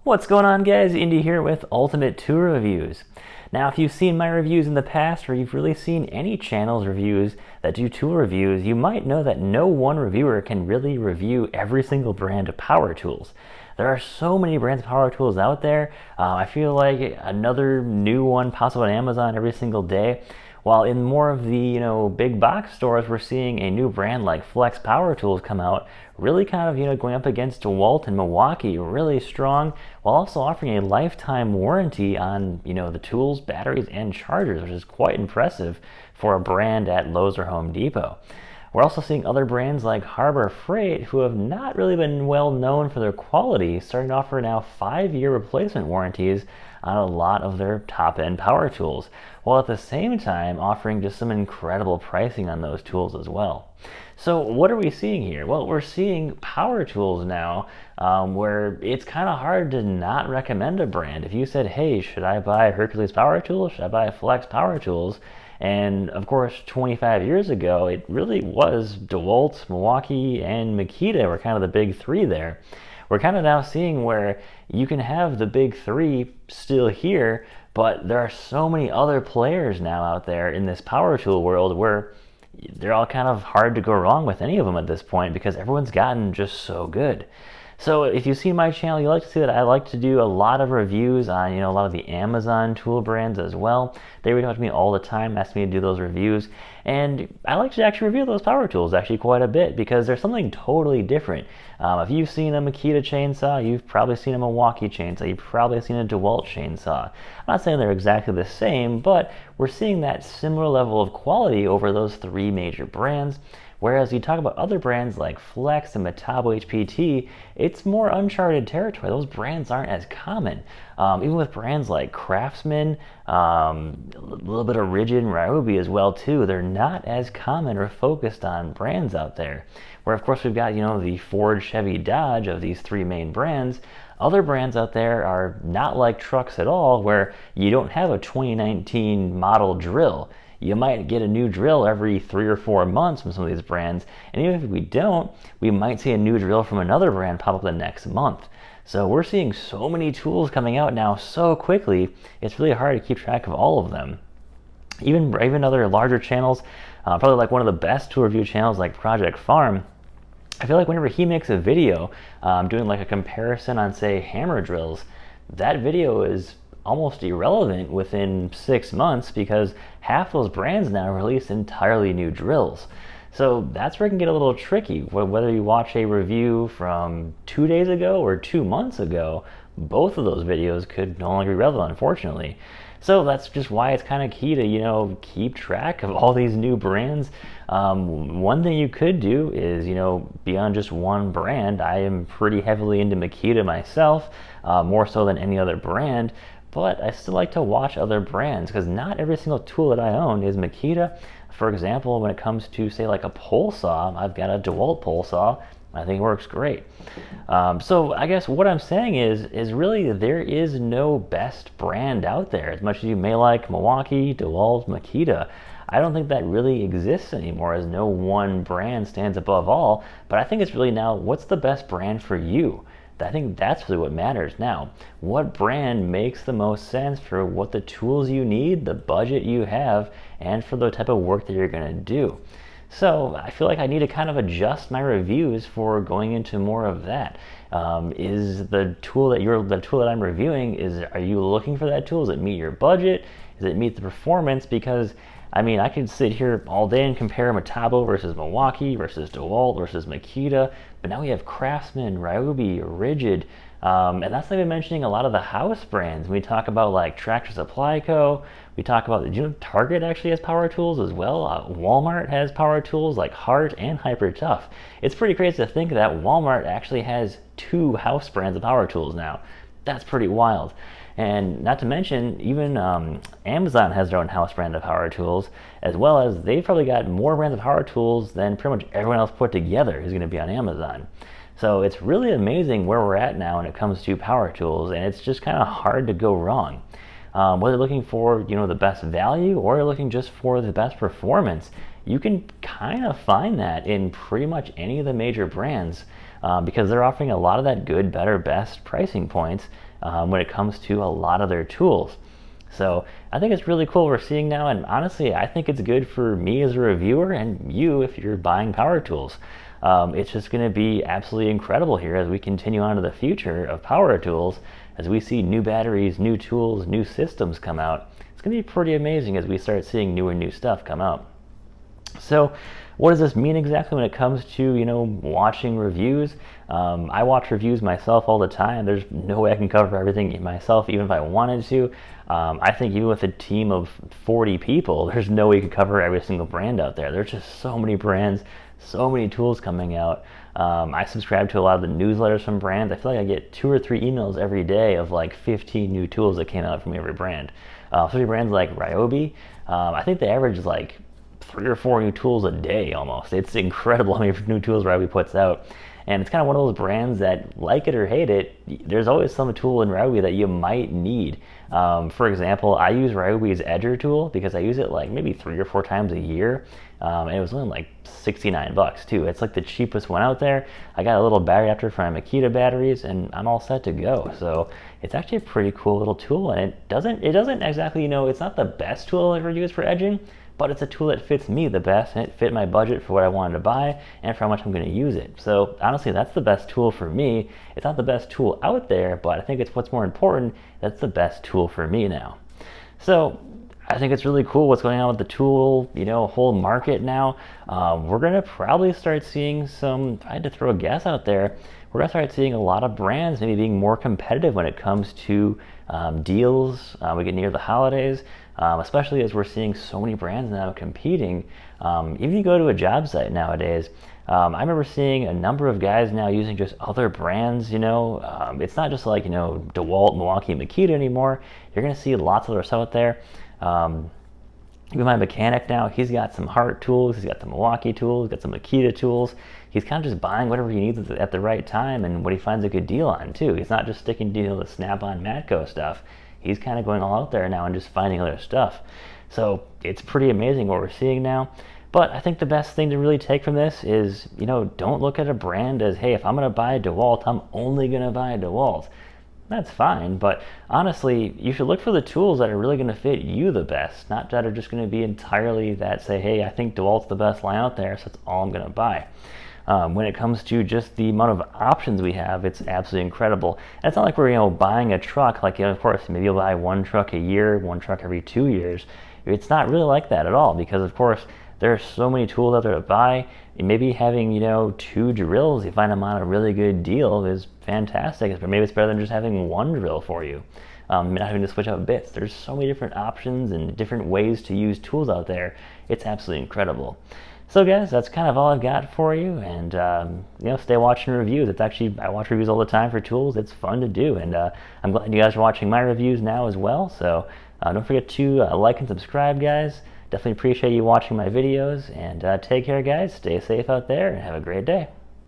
What's going on, guys? Indy here with Ultimate Tool Reviews. Now, if you've seen my reviews in the past, or you've really seen any channel's reviews that do tool reviews, you might know that no one reviewer can really review every single brand of power tools. There are so many brands of power tools out there. I feel like another new one pops up on Amazon every single day. While in more of the big box stores, we're seeing a new brand like Flex Power Tools come out, really kind of going up against DeWalt and Milwaukee, really strong, while also offering a lifetime warranty on the tools, batteries, and chargers, which is quite impressive for a brand at Lowe's or Home Depot. We're also seeing other brands like Harbor Freight, who have not really been well known for their quality, starting to offer now 5-year replacement warranties on a lot of their top-end power tools, while at the same time offering just some incredible pricing on those tools as well. So what are we seeing here? Well, we're seeing power tools now where it's kind of hard to not recommend a brand. If you said, hey, should I buy Hercules Power Tools? Should I buy Flex Power Tools? And of course, 25 years ago, it really was DeWalt, Milwaukee, and Makita were kind of the big three there. We're kind of now seeing where you can have the big three still here, but there are so many other players now out there in this power tool world where they're all kind of hard to go wrong with any of them at this point because everyone's gotten just so good. So if you see my channel, you like to see that I like to do a lot of reviews on a lot of the Amazon tool brands as well. They reach out to me all the time, ask me to do those reviews, and I like to actually review those power tools actually quite a bit because there's something totally different. If you've seen a Makita chainsaw, you've probably seen a Milwaukee chainsaw, you've probably seen a DeWalt chainsaw. I'm not saying they're exactly the same, but we're seeing that similar level of quality over those three major brands. Whereas you talk about other brands like Flex and Metabo HPT, it's more uncharted territory. Those brands aren't as common. Even with brands like Craftsman, a little bit of Rigid and Ryobi as well too, they're not as common or focused on brands out there. Where of course we've got the Ford, Chevy, Dodge of these three main brands. Other brands out there are not like trucks at all, where you don't have a 2019 model drill. You might get a new drill every 3 or 4 months from some of these brands, and even if we don't, we might see a new drill from another brand pop up the next month. So we're seeing so many tools coming out now so quickly, it's really hard to keep track of all of them. Even other larger channels, probably like one of the best tool review channels like Project Farm, I feel like whenever he makes a video doing like a comparison on, say, hammer drills, that video is almost irrelevant within 6 months because half those brands now release entirely new drills. So that's where it can get a little tricky. Whether you watch a review from 2 days ago or 2 months ago, both of those videos could no longer be relevant, unfortunately. So that's just why it's kind of key to keep track of all these new brands. One thing you could do is beyond just one brand. I am pretty heavily into Makita myself, more so than any other brand. But I still like to watch other brands because not every single tool that I own is Makita. For example, when it comes to, say, like a pole saw, I've got a DeWalt pole saw. I think it works great. So I guess what I'm saying is really there is no best brand out there. As much as you may like Milwaukee, DeWalt, Makita, I don't think that really exists anymore, as no one brand stands above all. But I think it's really now, what's the best brand for you? I think that's really what matters now. What brand makes the most sense for what the tools you need, the budget you have, and for the type of work that you're going to do? So I feel like I need to kind of adjust my reviews for going into more of that. Is the tool that I'm reviewing, are you looking for that tool? Does it meet your budget? Does it meet the performance? Because I could sit here all day and compare Metabo versus Milwaukee versus DeWalt versus Makita, but now we have Craftsman, Ryobi, Rigid, and that's not even mentioning a lot of the house brands. We talk about like Tractor Supply Co. We talk about, Target actually has power tools as well. Walmart has power tools like Hart and Hyper Tough. It's pretty crazy to think that Walmart actually has 2 house brands of power tools now. That's pretty wild. And not to mention, even Amazon has their own house brand of power tools, as well as they've probably got more brands of power tools than pretty much everyone else put together is going to be on Amazon. So it's really amazing where we're at now when it comes to power tools, and it's just kind of hard to go wrong. Whether you're looking for the best value or you're looking just for the best performance, you can kind of find that in pretty much any of the major brands. because they're offering a lot of that good, better, best pricing points when it comes to a lot of their tools. So I think it's really cool what we're seeing now, and honestly, I think it's good for me as a reviewer and you if you're buying power tools. It's just going to be absolutely incredible here as we continue on to the future of power tools, as we see new batteries, new tools, new systems come out. It's going to be pretty amazing as we start seeing new stuff come out. So what does this mean exactly when it comes to, watching reviews? I watch reviews myself all the time. There's no way I can cover everything myself, even if I wanted to. I think even with a team of 40 people, there's no way you could cover every single brand out there. There's just so many brands, so many tools coming out. I subscribe to a lot of the newsletters from brands. I feel like I get 2 or 3 emails every day of like 15 new tools that came out from every brand. So brands like Ryobi, I think the average is like 3 or 4 new tools a day almost. It's incredible how many new tools Ryobi puts out. And it's kind of one of those brands that, like it or hate it, there's always some tool in Ryobi that you might need. For example, I use Ryobi's Edger tool because I use it like maybe 3 or 4 times a year. And it was only like $69 too. It's like the cheapest one out there. I got a little battery adapter for my Makita batteries and I'm all set to go. So it's actually a pretty cool little tool, and it doesn't exactly, it's not the best tool I've ever used for edging, but it's a tool that fits me the best, and it fit my budget for what I wanted to buy and for how much I'm going to use it. So honestly, that's the best tool for me. It's not the best tool out there, but I think it's what's more important. That's the best tool for me now. So I think it's really cool what's going on with the tool, whole market now. We're going to probably start seeing if I had to throw a guess out there, we're going to start seeing a lot of brands maybe being more competitive when it comes to deals. We get near the holidays, especially as we're seeing so many brands now competing. Even if you go to a job site nowadays, I remember seeing a number of guys now using just other brands. It's not just like DeWalt, Milwaukee, Makita anymore. You're going to see lots of other stuff out there. Even my mechanic now, he's got some Hart tools, he's got some Milwaukee tools, he's got some Makita tools. He's kind of just buying whatever he needs at the right time and what he finds a good deal on too. He's not just sticking to the Snap-on Matco stuff. He's kind of going all out there now and just finding other stuff. So it's pretty amazing what we're seeing now. But I think the best thing to really take from this is, don't look at a brand as, hey, if I'm going to buy a DeWalt, I'm only going to buy a DeWalt. That's fine, but honestly, you should look for the tools that are really going to fit you the best, not that are just going to be entirely that say, hey, I think DeWalt's the best line out there, so that's all I'm going to buy. When it comes to just the amount of options we have, it's absolutely incredible. And it's not like we're buying a truck, like of course maybe you'll buy 1 truck a year, 1 truck every 2 years. It's not really like that at all, because of course there are so many tools out there to buy. And maybe having 2 drills, you find them on a really good deal, is fantastic. But maybe it's better than just having 1 drill for you. Not having to switch out bits. There's so many different options and different ways to use tools out there. It's absolutely incredible. So guys, that's kind of all I've got for you, and stay watching reviews. I watch reviews all the time for tools. It's fun to do, and I'm glad you guys are watching my reviews now as well. So don't forget to like and subscribe, guys. Definitely appreciate you watching my videos, and take care, guys. Stay safe out there and have a great day.